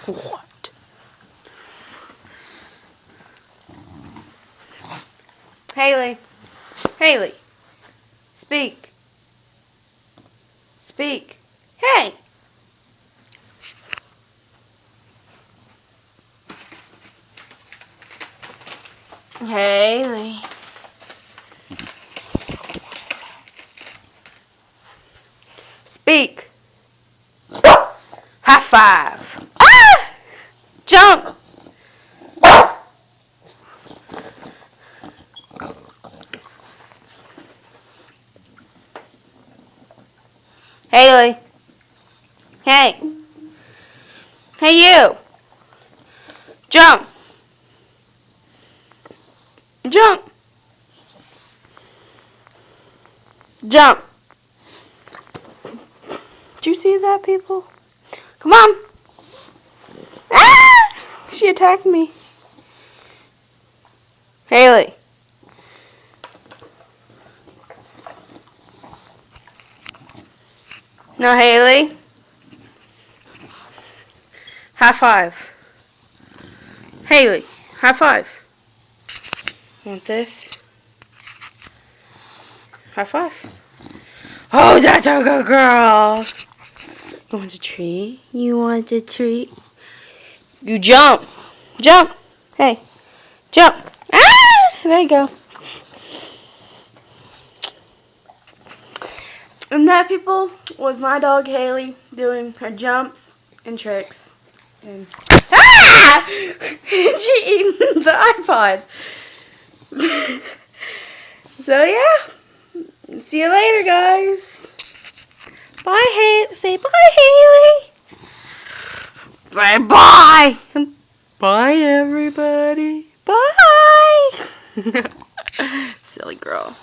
What? Haylee. Haylee. Speak. Speak. Hey! Haylee. Speak. High five. Ah! Jump. Haylee. Hey. Hey you. Jump. Jump. Jump. Did you see that, people? Come on. Ah! She attacked me. Haylee. No, Haylee. High five. Haylee, high five. Want this? High five. Oh, that's a good girl. You want a treat? You want a treat? You jump. Jump. Hey, jump. Ah! There you go. And that, people, was my dog Haylee doing her jumps and tricks. And ah! She eating the iPod. So yeah. See you later, guys. Bye, Haylee. Say bye, Haylee. Say bye. Bye, everybody. Bye. Silly girl.